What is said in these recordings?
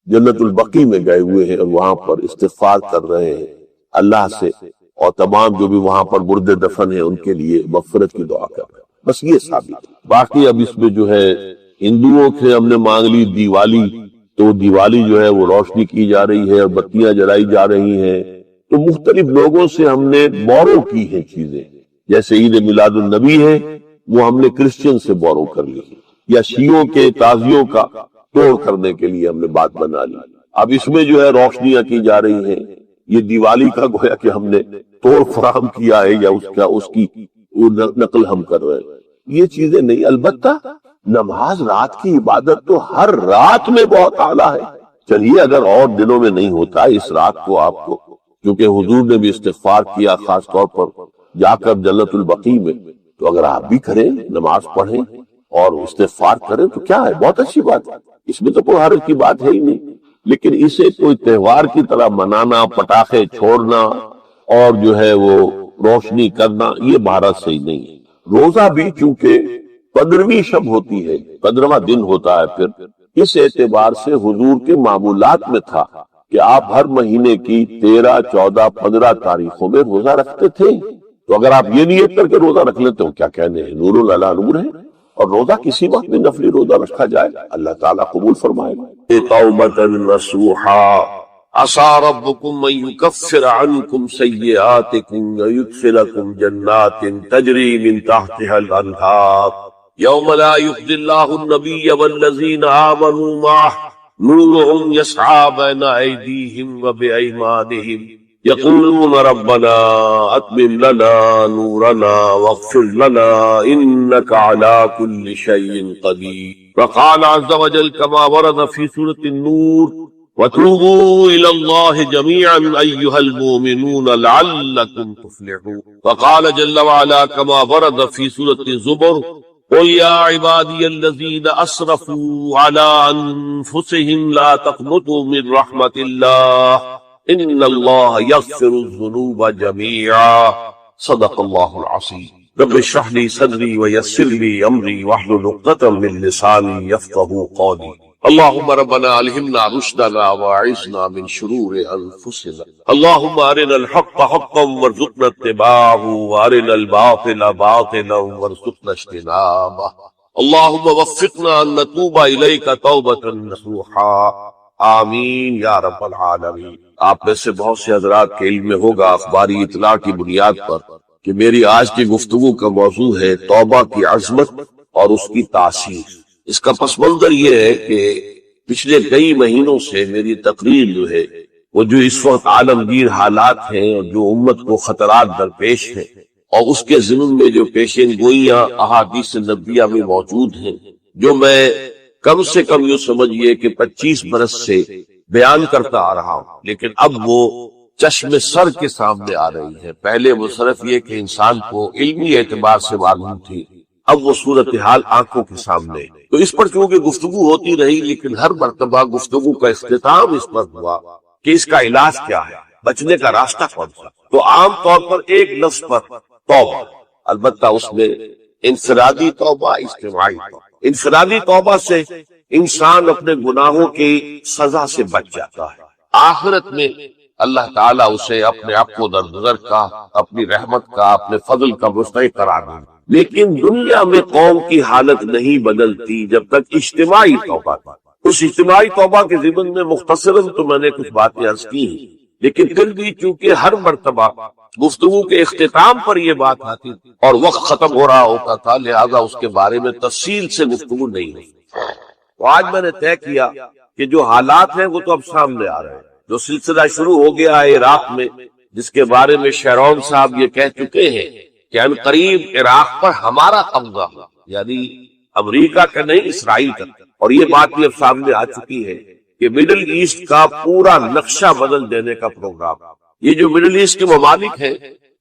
جنت البقیع میں گئے ہوئے ہیں اور وہاں پر استغفار کر رہے ہیں اللہ سے، اور تمام جو بھی وہاں پر مردے دفن ہیں ان کے لیے مغفرت کی دعا کر رہے ہیں۔ بس یہ ثابت ہے۔ باقی اب اس میں جو ہے ہندوؤں سے ہم نے مانگ لی دیوالی، تو دیوالی جو ہے وہ روشنی کی جا رہی ہے اور بتیاں جلائی جا رہی ہیں، تو مختلف لوگوں سے ہم نے بورو کی ہیں چیزیں، جیسے عید میلاد النبی ہے وہ ہم نے کرسچن سے بورو کر لی، یا شیعوں کے تعزیوں کا توڑ کرنے کے لیے ہم نے بات بنا لی۔ اب اس میں جو ہے روشنیاں کی جا رہی ہیں، یہ دیوالی کا گویا کہ ہم نے توڑ فراہم کیا ہے یا اس کی نقل ہم کر رہے ہیں، یہ چیزیں نہیں۔ البتہ نماز رات کی عبادت تو ہر رات میں بہت اعلیٰ ہے۔ چلیے اگر اور دنوں میں نہیں ہوتا، اس رات کو آپ کو، کیونکہ حضور نے بھی استغفار کیا خاص طور پر جا کر جنت البقیع میں، تو اگر آپ بھی کریں، نماز پڑھیں اور استغفار کریں تو کیا ہے، بہت اچھی بات ہے، اس میں تو کوئی حرج کی بات ہے ہی نہیں۔ لیکن اسے کوئی تہوار کی طرح منانا، پٹاخے چھوڑنا اور جو ہے وہ روشنی کرنا، یہ بھارت صحیح نہیں ہے۔ روزہ بھی چونکہ 15ویں شب ہوتی ہے، 15واں دن ہوتا ہے، پھر اس اعتبار سے حضور کے معمولات میں تھا کہ آپ ہر مہینے کی 13، 14، 15 تاریخوں میں روزہ رکھتے تھے۔ تو اگر آپ یہ نیت کر کے روزہ رکھ لیتے ہو، کیا کہنے ہیں، نور علی نور ہے۔ اور روزہ کسی وقت بھی نفلی روزہ رکھا جائے، اللہ تعالیٰ قبول فرمائے گا۔ توبۃ نصوحا عسى ربكم ان يكفر عنكم سيئاتكم ويدخلكم جنات تجري من تحتها الانهار يوم لا يخزي الله النبي والذين آمنوا معه نورهم يسعى بين أيديهم وبأيمانهم يقولون ربنا أتمم لنا نورنا واغفر لنا إنك على كل شيء قدير۔ وقال عز وجل كما ورد في سورة النور وتوبوا إلى الله جميعا أيها المؤمنون لعلكم تفلحون۔ وقال جل وعلا كما ورد في سورة الزمر قل يا عبادي الذين أسرفوا على أنفسهم لا تقنطوا من رحمة الله إن الله يغفر الذنوب جميعا صدق الله العظيم۔ رب اشرح لي صدري ويسر لي أمري واحلل عقدة من لساني يفقهوا قولي۔ اللهم ربنا ألهمنا رشدنا واعصمنا من شرور أنفسنا، اللهم أرنا الحق حقا وارزقنا اتباعه وأرنا الباطل باطلا وارزقنا اجتنابه، اللهم وفقنا أن نتوب إليك توبة نصوحا، آمین یا رب العالمین۔ آپ میں سے بہت سے حضرات کے علم میں ہوگا اخباری اطلاع کی بنیاد پر کہ میری آج کی گفتگو کا موضوع ہے توبہ کی عظمت اور اس کی تاثیر۔ اس کا پس منظر یہ ہے کہ پچھلے کئی مہینوں سے میری تقریر جو ہے وہ جو اس وقت عالمگیر حالات ہیں اور جو امت کو خطرات درپیش ہیں اور اس کے ضمن میں جو پیشین گوئیاں احادیث نبویہ میں موجود ہیں، جو میں کم سے کم یوں سمجھئے کہ 25 برس سے بیان کرتا آ رہا ہوں، لیکن اب وہ چشم سر کے سامنے آ رہی ہے۔ پہلے وہ صرف یہ کہ انسان کو علمی اعتبار سے معلوم تھی، اب وہ صورتحال آنکھوں کے سامنے۔ تو اس پر چونکہ گفتگو ہوتی رہی، لیکن ہر مرتبہ گفتگو کا اختتام اس پر ہوا کہ اس کا علاج کیا ہے، بچنے کا راستہ کون سا۔ تو عام طور پر ایک لفظ پر توبہ، البتہ اس میں انفرادی توبہ، اجتماعی توبہ۔ انفرادی توبہ سے انسان اپنے گناہوں کی سزا سے بچ جاتا ہے، آخرت میں اللہ تعالیٰ اسے اپنے عفو و درگزر کا، اپنی رحمت کا، اپنے فضل کا مستحق قرار دے۔ لیکن دنیا میں قوم کی حالت نہیں بدلتی جب تک اجتماعی توبہ تھا۔ اس اجتماعی توبہ کے ضمن میں مختصراً تو میں نے کچھ باتیں عرض کی ہیں، لیکن پھر بھی چونکہ ہر مرتبہ گفتگو کے اختتام پر یہ بات آتی اور وقت ختم ہو رہا ہوتا تھا، لہذا اس کے بارے میں تفصیل سے گفتگو نہیں ہوئی۔ تو آج میں نے طے کیا کہ جو حالات ہیں وہ تو اب سامنے آ رہے ہیں۔ جو سلسلہ شروع ہو گیا ہے عراق میں، جس کے بارے میں شیرون صاحب یہ کہہ چکے ہیں کہ ان قریب عراق پر ہمارا قبضہ ہو، یعنی امریکہ کا نہیں، اسرائیل کا۔ اور یہ بات بھی اب سامنے آ چکی ہے کہ مڈل ایسٹ کا پورا نقشہ بدل دینے کا پروگرام۔ یہ جو مڈل ایسٹ کے ممالک ہیں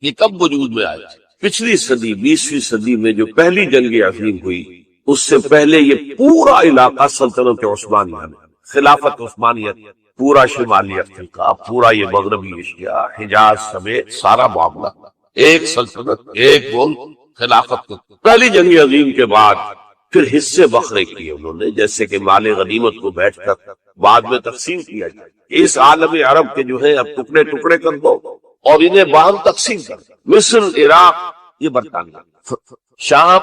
یہ کب وجود میں آئے؟ پچھلی صدی، 20ویں صدی میں جو پہلی جنگ عظیم ہوئی، اس سے پہلے یہ پورا علاقہ سلطنت عثمانیہ میں، خلافت عثمانیت، پورا شمالی افریقہ، پورا یہ مغربی ایشیا، حجاز سمیت سارا معاملہ ایک سلطنت، ایک ملک، خلافت۔ پہلی جنگ عظیم کے بعد پھر حصے بکھرے کیے انہوں نے، جیسے کہ مال غنیمت کو بیٹھ کر بعد میں تقسیم کیا جائے۔ اس عالم عرب کے جو ہے اب ٹکڑے ٹکڑے کر دو اور انہیں باہم تقسیم کر دو۔ مصر، عراق یہ برطانیہ، شام،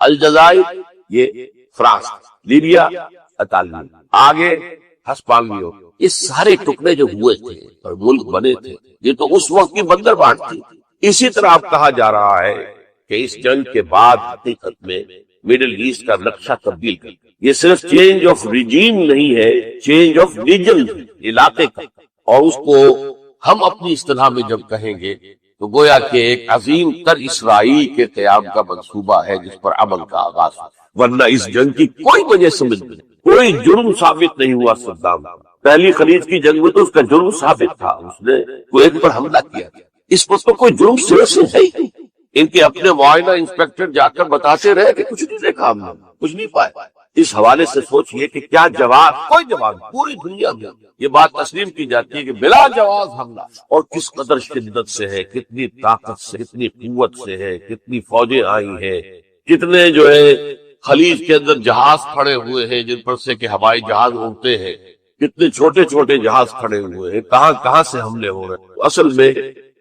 الجزائر یہ فرانس، لیبیا اطالوی، آگے ہسپانوی، یہ سارے ٹکڑے جو ہوئے تھے اور ملک بنے تھے یہ تو اس وقت کی بندر بانٹ تھی۔ اسی طرح اب کہا جا رہا ہے کہ اس جنگ کے بعد حقیقت میں مڈل ایسٹ کا نقشہ تبدیل کر، یہ صرف چینج آف ریجیم نہیں ہے، چینج آف ریجن علاقے کا، اور اس کو ہم اپنی اصطلاح میں جب کہیں گے تو گویا کہ ایک عظیم تر اسرائیل کے قیام کا منصوبہ ہے جس پر عمل کا آغاز ہو۔ ورنہ اس جنگ کی کوئی وجہ سمجھ نہیں، کوئی جرم ثابت نہیں ہوا۔ صدام پہلی خلیج کی جنگ میں تو اس کا جرم ثابت تھا، اس نے کویت پر حملہ کیا، اس پر تو کوئی جرم سرے سے ہے ہی۔ ان کے اپنے معائنہ انسپیکٹر جا کر بتاتے رہے کہ کچھ نہیں دیکھا ہم نے، کچھ نہیں پائے۔ اس حوالے سے سوچئے کہ کیا جواز، کوئی جواز پوری دنیا میں یہ بات تسلیم کی جاتی ہے کہ بلا جواز حملہ، اور کس قدر شدت سے ہے، کتنی طاقت سے، کتنی قوت سے ہے، کتنی فوجیں آئی ہیں، کتنے جو ہے خلیج کے اندر جہاز کھڑے ہوئے ہیں جن پر سے کہ ہوائی جہاز اڑتے ہیں، کتنے چھوٹے چھوٹے جہاز کھڑے ہوئے ہیں، کہاں کہاں سے حملے ہو رہے ہیں۔ اصل میں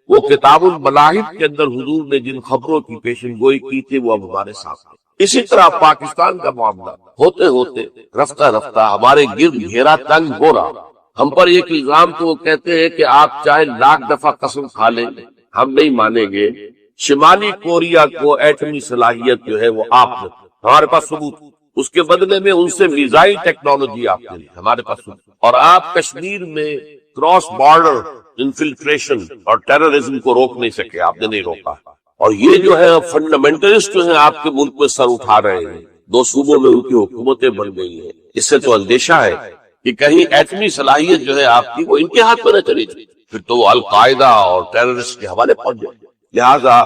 وہ کتاب الملاحب کے اندر حضور نے جن خبروں کی پیشن گوئی کی تھی وہ اب ہمارے سامنے۔ اسی طرح پاکستان کا معاملہ ہوتے ہوتے رفتہ رفتہ ہمارے گرد گھیرا تنگ ہو رہا۔ ہم پر ایک الزام تو وہ کہتے ہیں کہ آپ چاہے لاکھ دفعہ قسم کھا لیں ہم نہیں مانیں گے، شمالی کوریا کو ایٹمی صلاحیت جو ہے وہ آپ نے، ہمارے پاس ثبوت، اس کے بدلے میں ان سے میزائل ٹیکنالوجی آپ نے لی، ہمارے پاس ثبوت، اور آپ کشمیر میں کراس بارڈر انفلٹریشن اور ٹیررزم کو روک نہیں سکے، آپ نے نہیں روکا۔ اور یہ جو ہے فنڈامنٹلسٹ جو ہیں آپ کے ملک میں سر اٹھا رہے ہیں، 2 صوبوں میں ان کی حکومتیں بن گئی ہیں، اس سے تو اندیشہ ہے کہ کہیں ایٹمی صلاحیت جو ہے آپ کی وہ ان کے ہاتھ میں نہ چلی جائے، پھر تو وہ القاعدہ اور ٹیررسٹ کے حوالے پہنچ جائے۔ لہذا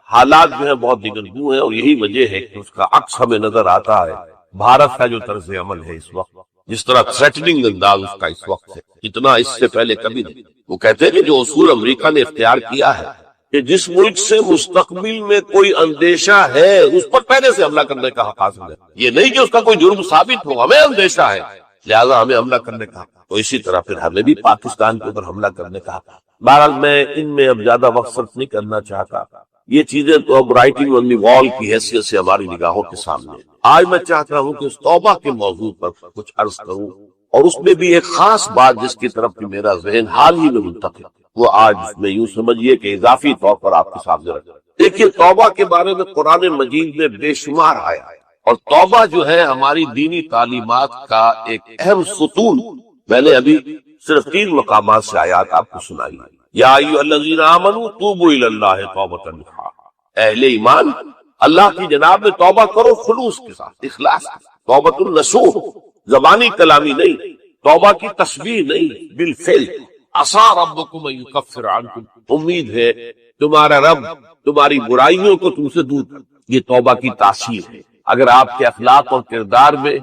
حالات جو ہے بہت دگرگوں ہیں، اور یہی وجہ ہے کہ اس کا عکس ہمیں نظر آتا ہے۔ بھارت کا جو طرز عمل ہے اس وقت، جس طرح تھریٹننگ انداز اس کا اس وقت ہے، اتنا اس سے پہلے کبھی نہیں۔ وہ کہتے ہیں کہ جو اصول امریکہ نے اختیار کیا ہے کہ جس ملک سے مستقبل میں کوئی اندیشہ ہے اس پر پہلے سے حملہ کرنے کا حق حاصل ہے، یہ نہیں کہ اس کا کوئی جرم ثابت ہو، ہمیں اندیشہ ہے لہذا ہمیں حملہ کرنے کا حق۔ تو اسی طرح پھر ہمیں بھی پاکستان کے اوپر حملہ کرنے کا حق۔ بہرحال میں ان میں اب زیادہ وقت صرف نہیں کرنا چاہتا، یہ چیزیں تو اب رائٹنگ آن دی وال کی حیثیت سے ہماری نگاہوں کے سامنے۔ آج میں چاہتا ہوں کہ اس توبہ کے موضوع پر کچھ عرض کروں، اور اس میں بھی ایک خاص بات جس کی طرف بھی میرا ذہن حال ہی میں منتقل، وہ آج میں یوں سمجھیے کہ اضافی طور پر آپ کے سامنے رکھا۔ دیکھیے توبہ کے بارے میں قرآن مجید میں بے شمار آیا ہے، اور توبہ جو ہے ہماری دینی تعلیمات کا ایک اہم ستون۔ میں نے ابھی صرف 3 مقامات سے آیات آپ کو سنائی۔ یا ایھا الذین آمنوا توبوا الی اللہ توبۃ نصوحا، اہل ایمان اللہ کی جناب میں توبہ کرو خلوص کے ساتھ، اخلاص کے ساتھ۔ توبۃ النصوح زبانی کلامی نہیں، توبہ کی تشبیہ نہیں، بالفعل۔ عسیٰ ربکم ان یکفر عنکم، امید ہے تمہارا رب تمہاری برائیوں کو تم سے دور کر۔ یہ توبہ کی تاثیر ہے۔ اگر آپ کے اخلاق اور کردار میں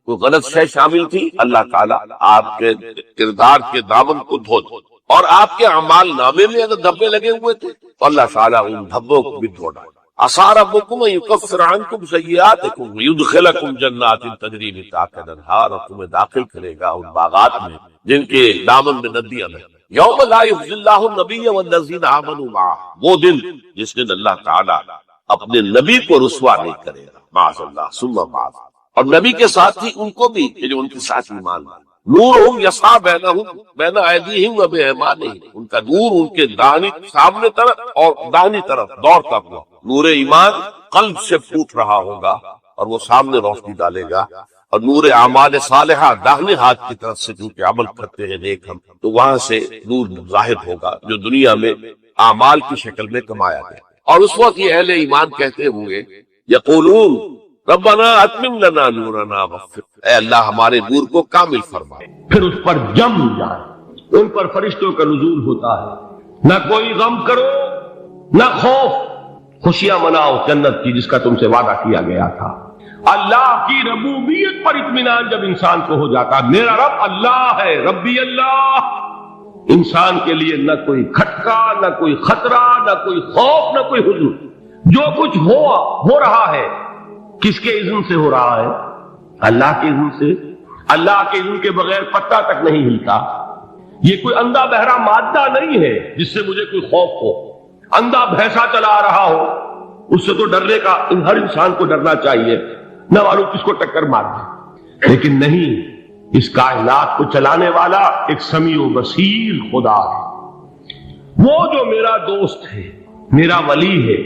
کوئی غلط شے شامل تھی، اللہ تعالیٰ آپ کے کردار کے دامن کو دھو دے، اور آپ کے اعمال نامے میں اگر دھبے لگے ہوئے تھے تو اللہ تعالیٰ ان دھبوں کو بھی دھو ڈالے۔ عسیٰ ربکم ان یکفر عنکم سیئاتکم ویدخلکم جنات تجری من تحتہا الانہار، اور تمہیں داخل کرے گا ان باغات میں جن کے دامن میں ندیاں ہیں۔ یوم لا یخزی اللہ النبی والذین آمنوا معہ، وہ دن جس دن اللہ تعالیٰ اپنے نبی کو رسوا نہیں کرے گا، معاذ اللہ ثم معاذ، اور نبی کے ساتھ ہی ان کو بھی جو ان کے ساتھ ایمان لائے۔ نورہم یسعی بین ایدیہم و بایمانہم، ان کا نور ان کے داہنی سامنے طرف اور داہنی طرف دوڑتا ہوا، نور ایمان قلب سے پھوٹ رہا ہوگا اور وہ سامنے روشنی ڈالے گا، اور نور اعمال صالحہ داہنے ہاتھ کی طرف سے کیونکہ عمل کرتے ہیں نیک ہم، تو وہاں سے نور ظاہر ہوگا جو دنیا میں اعمال کی شکل میں کمایا گیا۔ اور اس وقت یہ اہل ایمان کہتے ہوئے یقولون ربنا اتمم لنا نورنا واغفر، اے اللہ ہمارے نور کو کامل فرما۔ پھر اس پر جم جائے، ان پر فرشتوں کا نزول ہوتا ہے، نہ کوئی غم کرو نہ خوف، خوشیاں مناؤ جنت کی جس کا تم سے وعدہ کیا گیا تھا۔ اللہ کی ربوبیت پر اطمینان جب انسان کو ہو جاتا، میرا رب اللہ ہے، ربی اللہ، انسان کے لیے نہ کوئی کھٹکا، نہ کوئی خطرہ، نہ کوئی خوف، نہ کوئی حزن۔ جو کچھ ہو رہا ہے کس کے اذن سے ہو رہا ہے؟ اللہ کے اذن سے۔ اللہ کے اذن کے بغیر پتا تک نہیں ہلتا۔ یہ کوئی اندھا بہرا مادہ نہیں ہے جس سے مجھے کوئی خوف ہو۔ اندھا بھینسا چلا رہا ہو اس سے تو ڈرنے کا ہر انسان کو ڈرنا چاہیے، نہ معلوم کس کو ٹکر مار دے، لیکن نہیں، اس کائنات کو چلانے والا ایک سمیع و بصیر خدا ہے۔ وہ جو میرا دوست ہے، میرا ولی ہے،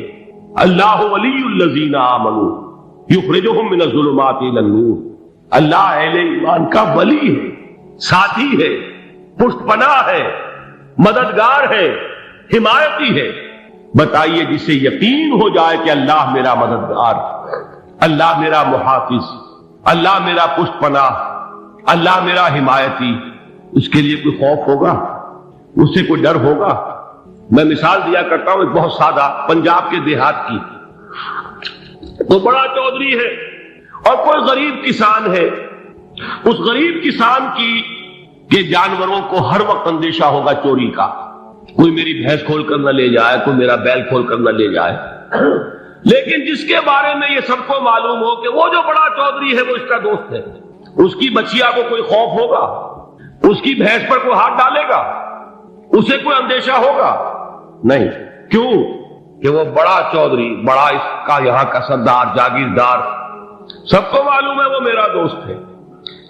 اللہ ولی الذین آمنوا یخرجہم من الظلمات الی النور۔ اللہ اہل ایمان کا ولی ہے، ساتھی ہے، پشت پناہ ہے، مددگار ہے، حمایتی ہے۔ بتائیے جسے یقین ہو جائے کہ اللہ میرا مددگار، اللہ میرا محافظ، اللہ میرا پشت پناہ، اللہ میرا حمایتی، اس کے لیے کوئی خوف ہوگا؟ اس سے کوئی ڈر ہوگا؟ میں مثال دیا کرتا ہوں ایک بہت سادہ، پنجاب کے دیہات کی۔ تو بڑا چودھری ہے اور کوئی غریب کسان ہے۔ اس غریب کسان کی کہ جانوروں کو ہر وقت اندیشہ ہوگا چوری کا، کوئی میری بھینس کھول کر نہ لے جائے، کوئی میرا بیل کھول کر نہ لے جائے۔ لیکن جس کے بارے میں یہ سب کو معلوم ہو کہ وہ جو بڑا چودھری ہے وہ اس کا دوست ہے، اس کی بچیا کو کوئی خوف ہوگا؟ اس کی بھینس پر کوئی ہاتھ ڈالے گا؟ اسے کوئی اندیشہ ہوگا؟ نہیں۔ کیوں؟ کہ وہ بڑا چودھری، بڑا اس کا یہاں کا سردار، جاگیردار، سب کو معلوم ہے وہ میرا دوست ہے،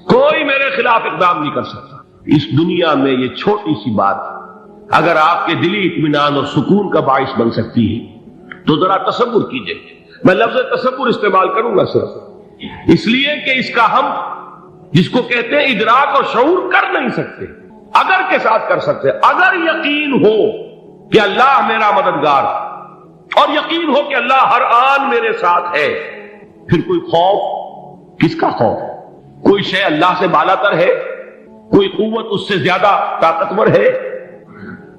کوئی میرے خلاف اقدام نہیں کر سکتا۔ اس دنیا میں یہ چھوٹی سی بات اگر آپ کے دلی اطمینان اور سکون کا باعث بن سکتی ہے تو ذرا تصور کیجئے۔ میں لفظ تصور استعمال کروں گا صرف اس لیے کہ اس کا ہم جس کو کہتے ہیں ادراک اور شعور کر نہیں سکتے، اگر کے ساتھ کر سکتے۔ اگر یقین ہو کہ اللہ میرا مددگار اور یقین ہو کہ اللہ ہر آن میرے ساتھ ہے، پھر کوئی خوف؟ کس کا خوف؟ کوئی شے اللہ سے بالا تر ہے؟ کوئی قوت اس سے زیادہ طاقتور ہے؟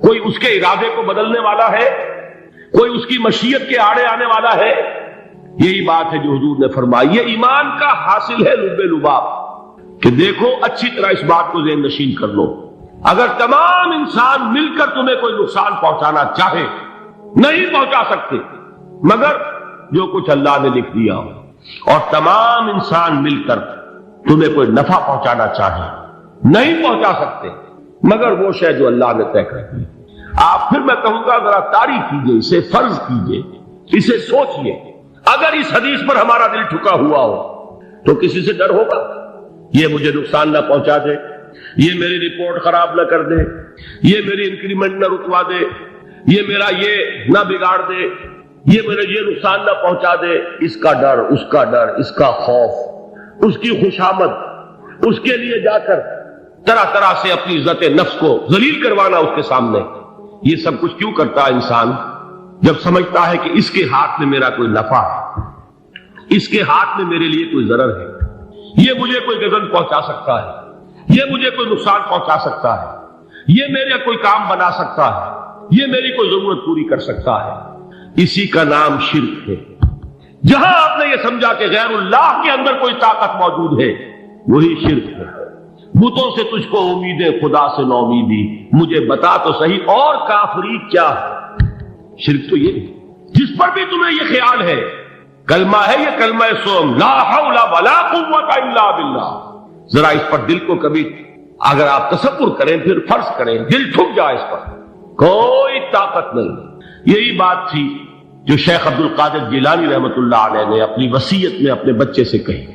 کوئی اس کے ارادے کو بدلنے والا ہے؟ کوئی اس کی مشیت کے آڑے آنے والا ہے؟ یہی بات ہے جو حضور نے فرمائی۔ یہ ایمان کا حاصل ہے لب لباب، کہ دیکھو اچھی طرح اس بات کو ذہن نشین کر لو، اگر تمام انسان مل کر تمہیں کوئی نقصان پہنچانا چاہے نہیں پہنچا سکتے مگر جو کچھ اللہ نے لکھ دیا ہو، اور تمام انسان مل کر تمہیں کوئی نفع پہنچانا چاہے نہیں پہنچا سکتے مگر وہ شے جو اللہ نے طے کر دی۔ آپ پھر میں کہوں گا ذرا طاری کیجئے، اسے فرض کیجئے، اسے سوچئے، اگر اس حدیث پر ہمارا دل ٹھکا ہوا ہو تو کسی سے ڈر ہوگا؟ یہ مجھے نقصان نہ پہنچا دے، یہ میری رپورٹ خراب نہ کر دے، یہ میری انکریمنٹ نہ رکوا دے، یہ میرا یہ نہ بگاڑ دے، یہ میرے یہ نقصان نہ پہنچا دے۔ اس کا ڈر، اس کا ڈر، اس کا خوف، اس کی خوشامد، اس کے لیے جا کر طرح طرح سے اپنی عزت نفس کو ذلیل کروانا اس کے سامنے، یہ سب کچھ کیوں کرتا ہے انسان؟ جب سمجھتا ہے کہ اس کے ہاتھ میں میرا کوئی نفع ہے، اس کے ہاتھ میں میرے لیے کوئی ضرر ہے، یہ مجھے کوئی غضب پہنچا سکتا ہے، یہ مجھے کوئی نقصان پہنچا سکتا ہے، یہ میرا کوئی کام بنا سکتا ہے، یہ میری کوئی ضرورت پوری کر سکتا ہے، اسی کا نام شرک ہے۔ جہاں آپ نے یہ سمجھا کہ غیر اللہ کے اندر کوئی طاقت موجود ہے وہی شرک ہے۔ بتوں سے تجھ کو امیدیں، خدا سے نو امیدی، مجھے بتا تو صحیح اور کافری کیا ہے؟ شرک تو یہ ہے جس پر بھی تمہیں یہ خیال ہے، کلمہ ہے یہ کلمہ سوم، لا حول ولا قوت الا باللہ، ذرا اس پر دل کو کبھی اگر آپ تصور کریں، پھر فرض کریں، دل ٹھک جائے، اس پر کوئی طاقت نہیں۔ یہی بات تھی جو شیخ عبد القادر جیلانی رحمۃ اللہ علیہ نے اپنی وصیت میں اپنے بچے سے کہی۔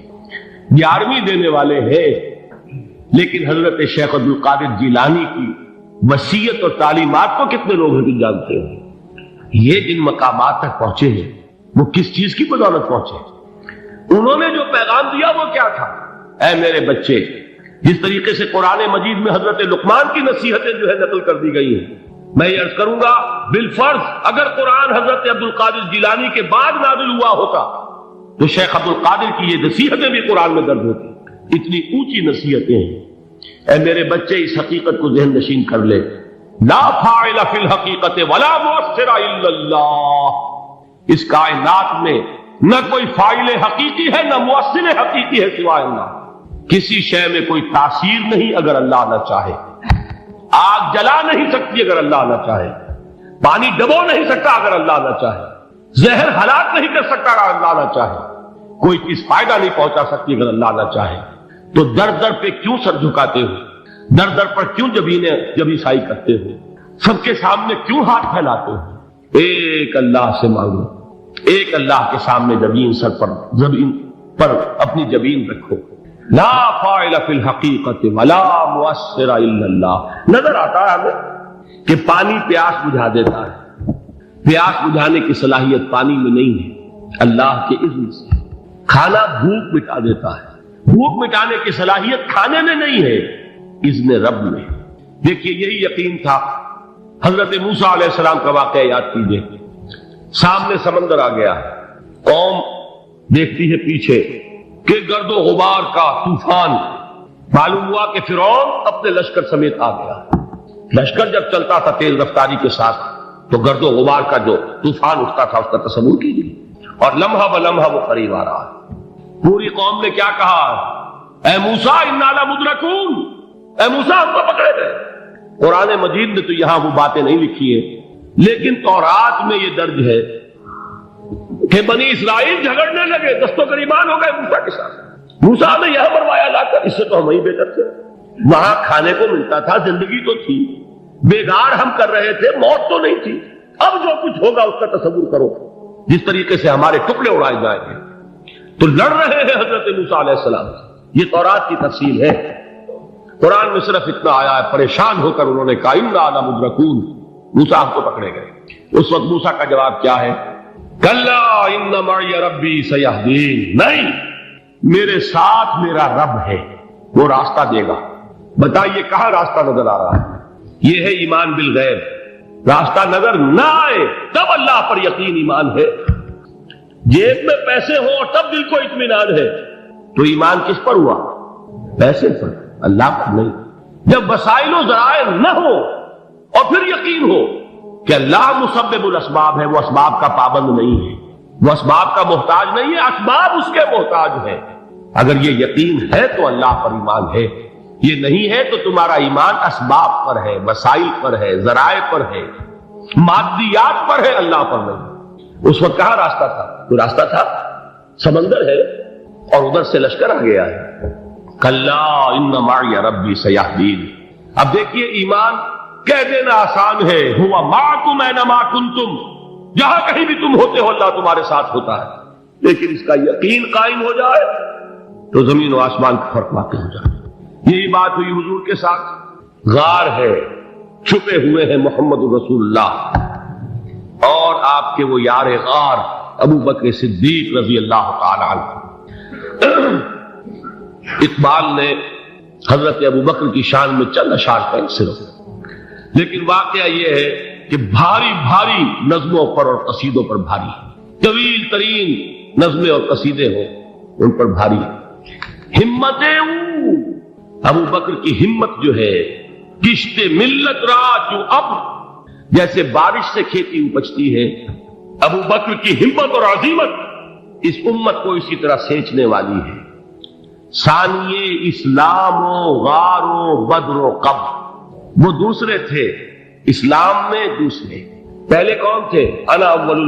11ویں دینے والے ہیں لیکن حضرت شیخ عبد القادر جیلانی کی وصیت اور تعلیمات کو کتنے لوگ ہیں جانتے ہیں؟ یہ جن مقامات تک پہنچے ہیں وہ کس چیز کی بدولت پہنچے؟ انہوں نے جو پیغام دیا وہ کیا تھا؟ اے میرے بچے، جس طریقے سے قرآن مجید میں حضرت لقمان کی نصیحتیں جو ہے نقل کر دی گئی ہیں، میں یہ عرض کروں گا بالفرض اگر قرآن حضرت عبد القادر جیلانی کے بعد نازل ہوا ہوتا تو شیخ عبد القادر کی یہ نصیحتیں بھی قرآن میں درج ہوتی۔ اتنی اونچی نصیحتیں ہیں۔ اے میرے بچے، اس حقیقت کو ذہن نشین کر لے، لا فاعل فی الحقیقت ولا مؤثر الا اللہ، اس کائنات میں نہ کوئی فاعل حقیقی ہے نہ مؤثر حقیقی ہے سوائے اللہ۔ کسی شے میں کوئی تاثیر نہیں اگر اللہ نہ چاہے، آگ جلا نہیں سکتی اگر اللہ نہ چاہے، پانی ڈبو نہیں سکتا اگر اللہ نہ چاہے، زہر ہلاک نہیں کر سکتا اگر اللہ نہ چاہے۔ کوئی چیز فائدہ نہیں پہنچا سکتی اگر اللہ نہ چاہے. تو در در پہ کیوں سر جھکاتے ہو؟ در در پر کیوں جبیں سائی کرتے ہو؟ سب کے سامنے کیوں ہاتھ پھیلاتے ہو؟ ایک اللہ سے مانگو، ایک اللہ کے سامنے زمین پر اپنی جبین رکھو. لا فاعل فی الحقیقت ولا مؤثر الا اللہ. نظر آتا ہے ہمیں کہ پانی پیاس بجھا دیتا ہے، پیاس بجھانے کی صلاحیت پانی میں نہیں ہے، اللہ کے اذن سے. کھانا بھوک مٹا دیتا ہے، بھوک مٹانے کی صلاحیت کھانے میں نہیں ہے، اذن رب میں. دیکھیے یہی یقین تھا. حضرت موسیٰ علیہ السلام کا واقعہ یاد کیجئے. سامنے سمندر آ گیا، قوم دیکھتی ہے پیچھے کہ گرد و غبار کا طوفان. معلوم ہوا کہ فرعون اپنے لشکر سمیت آ گیا. لشکر جب چلتا تھا تیز رفتاری کے ساتھ تو گرد و غبار کا جو طوفان اٹھتا تھا اس کا تصور کیجیے. اور لمحہ بلمحہ وہ قریب آ رہا ہے. پوری قوم نے کیا کہا؟ اے موسیٰ انا لمدرکون، اے موسیٰ ہم کو پکڑے گئے. قرآن مجید نے تو یہاں وہ باتیں نہیں لکھی ہیں، لیکن تورات میں یہ درج ہے کہ بنی اسرائیل جھگڑنے لگے، دست و گریبان ہو گئے موسیٰ کے ساتھ. موسیٰ نے یہاں مروایا لا کر، اس سے تو ہم ہی بہتر تھے. وہاں کھانے کو ملتا تھا، زندگی تو تھی، بیگار ہم کر رہے تھے، موت تو نہیں تھی. اب جو کچھ ہوگا اس کا تصور کرو، جس طریقے سے ہمارے ٹکڑے اڑائے جائیں گے. تو لڑ رہے ہیں حضرت موسیٰ علیہ السلام. یہ تورات کی تفصیل ہے. قرآن میں صرف اتنا آیا ہے، پریشان ہو کر انہوں نے کہا انا لمدرکون، موسیٰ ہم کو پکڑے گئے. اس وقت موسیٰ کا جواب کیا ہے؟ کلا ان معی ربی سیہدین. نہیں، میرے ساتھ میرا رب ہے، وہ راستہ دے گا. بتائیے کہاں راستہ نظر آ رہا ہے؟ یہ ہے ایمان بالغیب. راستہ نظر نہ آئے تب اللہ پر یقین ایمان ہے. جیب میں پیسے ہوں اور تب دل کو اطمینان ہے تو ایمان کس پر ہوا؟ پیسے پر، اللہ پر نہیں. جب وسائل و ذرائع نہ ہو اور پھر یقین ہو کہ اللہ مسبب الاسباب ہے، وہ اسباب کا پابند نہیں ہے، وہ اسباب کا محتاج نہیں ہے، اسباب اس کے محتاج ہے. اگر یہ یقین ہے تو اللہ پر ایمان ہے. یہ نہیں ہے تو تمہارا ایمان اسباب پر ہے، وسائل پر ہے، ذرائع پر ہے، مادیات پر ہے، اللہ پر نہیں. اس وقت کہاں راستہ تھا؟ کوئی راستہ تھا؟ سمندر ہے اور ادھر سے لشکر آ گیا ہے. کلا ان معی ربی سیہدین. اب دیکھیے ایمان کہہ دینا آسان ہے، ہوا معکم اینما کنتم، جہاں کہیں بھی تم ہوتے ہو اللہ تمہارے ساتھ ہوتا ہے. لیکن اس کا یقین قائم ہو جائے تو زمین و آسمان کا فرق واقع ہو جائے. یہی بات ہوئی حضور کے ساتھ. غار ہے، چھپے ہوئے ہیں محمد رسول اللہ اور آپ کے وہ یار غار ابو بکر صدیق رضی اللہ تعالی عنہ. اقبال نے حضرت ابو بکر کی شان میں چند اشعار پڑھے صرف، لیکن واقعہ یہ ہے کہ بھاری بھاری نظموں پر اور قصیدوں پر بھاری، طویل ترین نظمیں اور قصیدے ہوں ان پر بھاری. ہمتیں ابو بکر کی ہمت جو ہے، کشت ملت را جو اب جیسے بارش سے کھیتی اپجتی ہے، ابو بکر کی ہمت اور عظیمت اس امت کو اسی طرح سینچنے والی ہے. ثانیے اسلام و غار و بدر و قب، وہ دوسرے تھے اسلام میں، دوسرے. پہلے کون تھے؟ انا اول